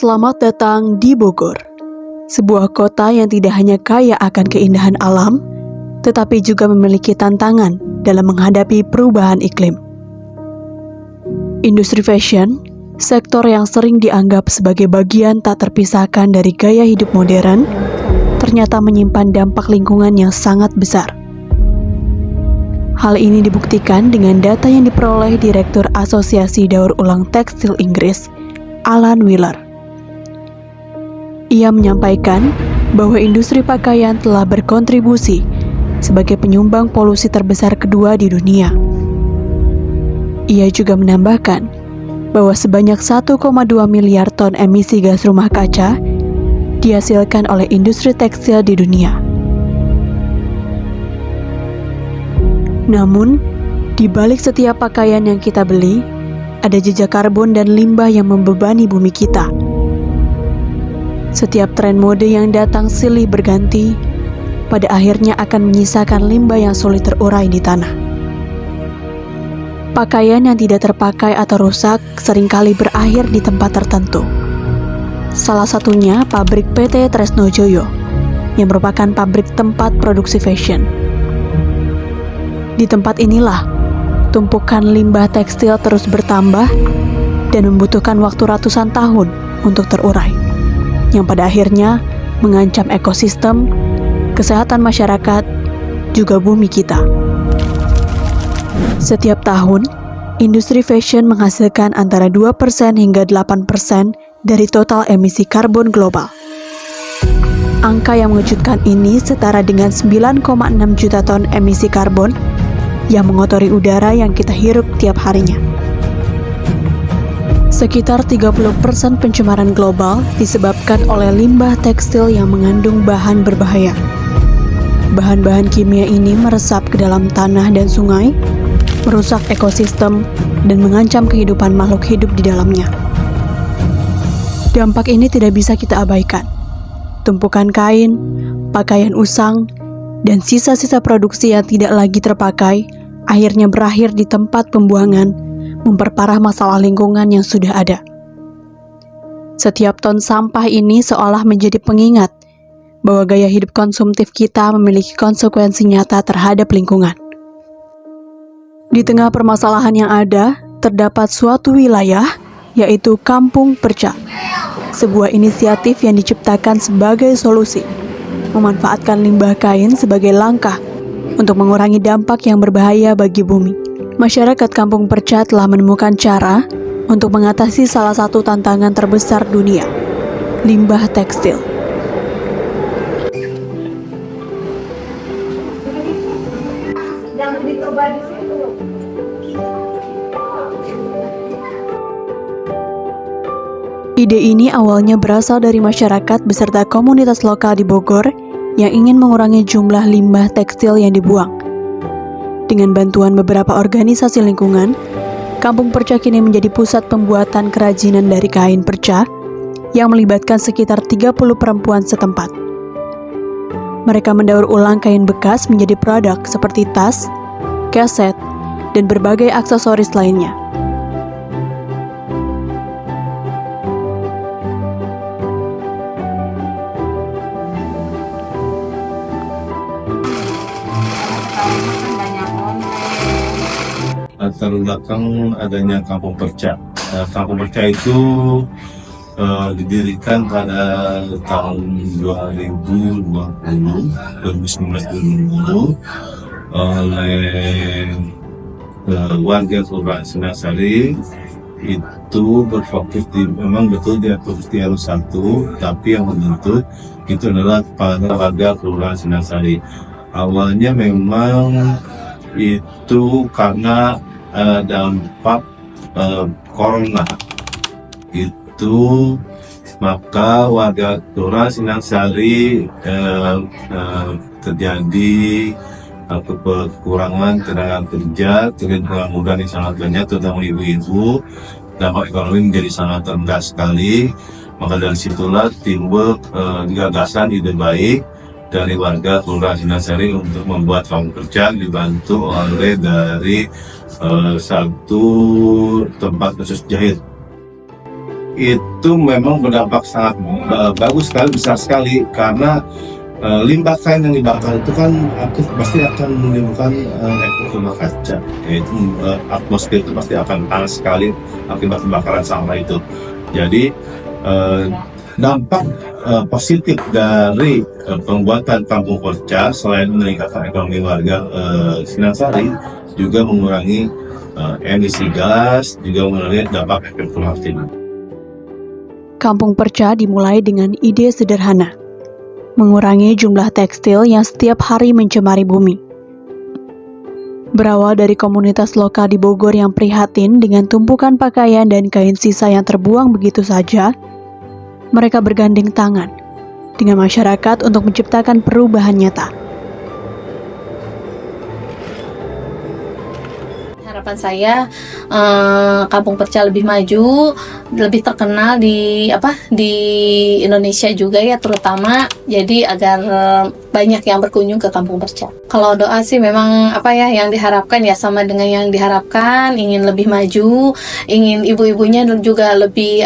Selamat datang di Bogor, sebuah kota yang tidak hanya kaya akan keindahan alam, tetapi juga memiliki tantangan dalam menghadapi perubahan iklim. Industri fashion, sektor yang sering dianggap sebagai bagian tak terpisahkan dari gaya hidup modern, ternyata menyimpan dampak lingkungan yang sangat besar. Hal ini dibuktikan dengan data yang diperoleh Direktur Asosiasi Daur Ulang Tekstil Inggris, Alan Wheeler. Ia menyampaikan bahwa industri pakaian telah berkontribusi sebagai penyumbang polusi terbesar kedua di dunia. Ia juga menambahkan bahwa sebanyak 1,2 miliar ton emisi gas rumah kaca dihasilkan oleh industri tekstil di dunia. Namun, di balik setiap pakaian yang kita beli, ada jejak karbon dan limbah yang membebani bumi kita. Setiap tren mode yang datang silih berganti, pada akhirnya akan menyisakan limbah yang sulit terurai di tanah. Pakaian yang tidak terpakai atau rusak seringkali berakhir di tempat tertentu. Salah satunya pabrik PT Tresnojoyo, yang merupakan pabrik tempat produksi fashion. Di tempat inilah, tumpukan limbah tekstil terus bertambah dan membutuhkan waktu ratusan tahun untuk terurai, yang pada akhirnya mengancam ekosistem, kesehatan masyarakat, juga bumi kita. Setiap tahun, industri fashion menghasilkan antara 2% hingga 8% dari total emisi karbon global. Angka yang mengejutkan ini setara dengan 9,6 juta ton emisi karbon yang mengotori udara yang kita hirup tiap harinya. Sekitar 30% pencemaran global disebabkan oleh limbah tekstil yang mengandung bahan berbahaya. Bahan-bahan kimia ini meresap ke dalam tanah dan sungai, merusak ekosistem, dan mengancam kehidupan makhluk hidup di dalamnya. Dampak ini tidak bisa kita abaikan. Tumpukan kain, pakaian usang, dan sisa-sisa produksi yang tidak lagi terpakai akhirnya berakhir di tempat pembuangan, memperparah masalah lingkungan yang sudah ada. Setiap ton sampah ini seolah menjadi pengingat bahwa gaya hidup konsumtif kita memiliki konsekuensi nyata terhadap lingkungan. Di tengah permasalahan yang ada, terdapat suatu wilayah, yaitu Kampung Perca, sebuah inisiatif yang diciptakan sebagai solusi, memanfaatkan limbah kain sebagai langkah untuk mengurangi dampak yang berbahaya bagi bumi. Masyarakat Kampung Perca telah menemukan cara untuk mengatasi salah satu tantangan terbesar dunia, limbah tekstil. Ide ini awalnya berasal dari masyarakat beserta komunitas lokal di Bogor yang ingin mengurangi jumlah limbah tekstil yang dibuang. Dengan bantuan beberapa organisasi lingkungan, Kampung Perca kini menjadi pusat pembuatan kerajinan dari kain perca yang melibatkan sekitar 30 perempuan setempat. Mereka mendaur ulang kain bekas menjadi produk seperti tas, keset, dan berbagai aksesoris lainnya. Latar belakang adanya Kampung Perca. Kampung Perca itu didirikan pada tahun 2019 oleh warga Kelurahan Singasari. Itu berfokus memang betul dia fokus di RW1, tapi yang membentuk itu adalah para warga Kelurahan Singasari. Awalnya memang itu karena dampak corona itu, maka warga Kelurahan Singasari terjadi kekurangan tenaga kerja, tenaga muda yang sangat banyak, terutama ibu-ibu. Dampak ekonomi menjadi sangat rendah sekali. Maka dari situlah timbul gagasan ide baik dari warga Kelurahan Singasari untuk membuat Kampung Perca, dibantu oleh dari satu tempat khusus jahit. itu memang berdampak sangat bagus sekali, besar sekali, karena limbah kain yang dibakar itu kan pasti akan menimbulkan efek rumah kaca, yaitu atmosfer itu pasti akan panas sekali akibat pembakaran sampah itu. Jadi dampak positif dari pembuatan kampung Perca selain meningkatkan ekonomi warga Sinangsari, juga mengurangi emisi gas, juga mengurangi dampak efek rumah kaca. Kampung Perca dimulai dengan ide sederhana, mengurangi jumlah tekstil yang setiap hari mencemari bumi. Berawal dari komunitas lokal di Bogor yang prihatin dengan tumpukan pakaian dan kain sisa yang terbuang begitu saja, mereka bergandeng tangan dengan masyarakat untuk menciptakan perubahan nyata. Harapan saya Kampung Perca lebih maju, lebih terkenal di Indonesia juga ya, terutama jadi agar banyak yang berkunjung ke Kampung Perca. Kalau doa sih memang yang diharapkan ya sama dengan yang diharapkan, ingin lebih maju, ingin ibu-ibunya juga lebih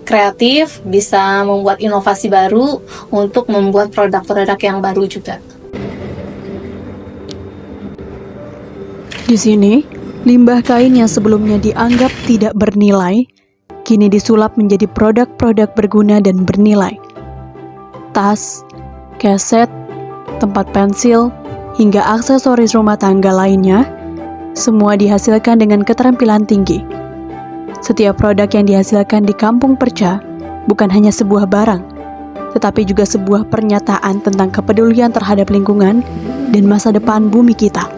kreatif, bisa membuat inovasi baru untuk membuat produk-produk yang baru juga. Di sini, limbah kain yang sebelumnya dianggap tidak bernilai, kini disulap menjadi produk-produk berguna dan bernilai. Tas, keset, tempat pensil, hingga aksesoris rumah tangga lainnya, semua dihasilkan dengan keterampilan tinggi. Setiap produk yang dihasilkan di Kampung Perca bukan hanya sebuah barang, tetapi juga sebuah pernyataan tentang kepedulian terhadap lingkungan dan masa depan bumi kita.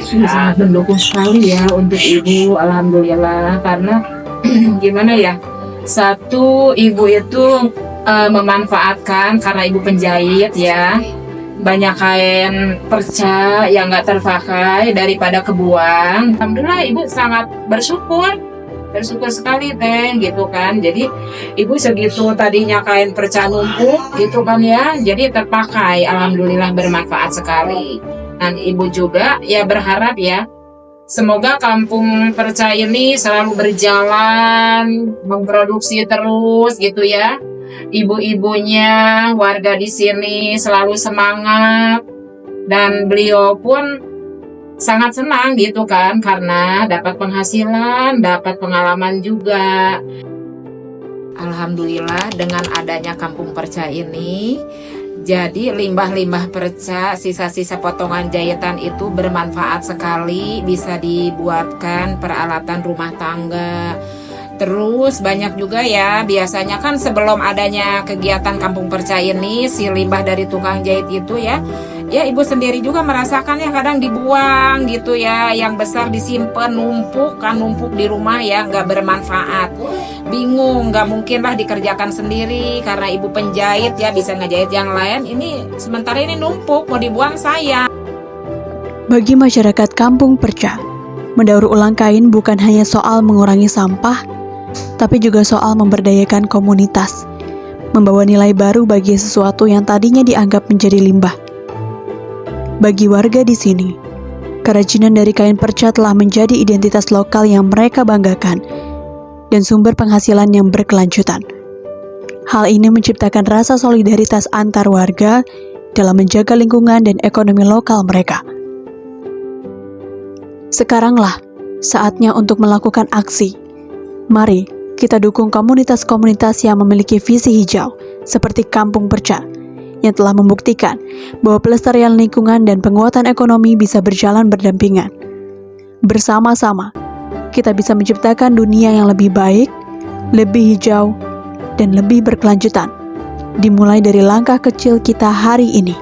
Sangat mendukung sekali ya untuk ibu, alhamdulillah, karena gimana ya, satu ibu itu memanfaatkan, karena ibu penjahit ya, banyak kain perca yang nggak terpakai daripada kebuang. Alhamdulillah ibu sangat bersyukur sekali teh gitu kan. Jadi ibu segitu tadinya kain perca numpuk gitu kan ya, jadi terpakai, alhamdulillah bermanfaat sekali. Dan ibu juga ya berharap ya, semoga Kampung Perca ini selalu berjalan, memproduksi terus gitu ya. Ibu-ibunya, warga di sini selalu semangat, dan beliau pun sangat senang gitu kan, karena dapat penghasilan, dapat pengalaman juga. Alhamdulillah dengan adanya Kampung Perca ini, jadi limbah-limbah perca, sisa-sisa potongan jahitan itu bermanfaat sekali, bisa dibuatkan peralatan rumah tangga. Terus banyak juga ya, biasanya kan sebelum adanya kegiatan Kampung Perca ini, si limbah dari tukang jahit itu ya ibu sendiri juga merasakan ya, kadang dibuang gitu ya, yang besar disimpan numpuk di rumah ya, nggak bermanfaat. Bingung, nggak mungkin lah dikerjakan sendiri karena ibu penjahit ya, bisa ngejahit yang lain, ini sementara ini numpuk mau dibuang sayang. Bagi masyarakat Kampung Perca, mendaur ulang kain bukan hanya soal mengurangi sampah, tapi juga soal memberdayakan komunitas, membawa nilai baru bagi sesuatu yang tadinya dianggap menjadi limbah. Bagi warga di sini, kerajinan dari kain perca telah menjadi identitas lokal yang mereka banggakan dan sumber penghasilan yang berkelanjutan. Hal ini menciptakan rasa solidaritas antar warga dalam menjaga lingkungan dan ekonomi lokal mereka. Sekaranglah saatnya untuk melakukan aksi. Mari kita dukung komunitas-komunitas yang memiliki visi hijau seperti Kampung Perca yang telah membuktikan bahwa pelestarian lingkungan dan penguatan ekonomi bisa berjalan berdampingan. Bersama-sama, kita bisa menciptakan dunia yang lebih baik, lebih hijau, dan lebih berkelanjutan. Dimulai dari langkah kecil kita hari ini.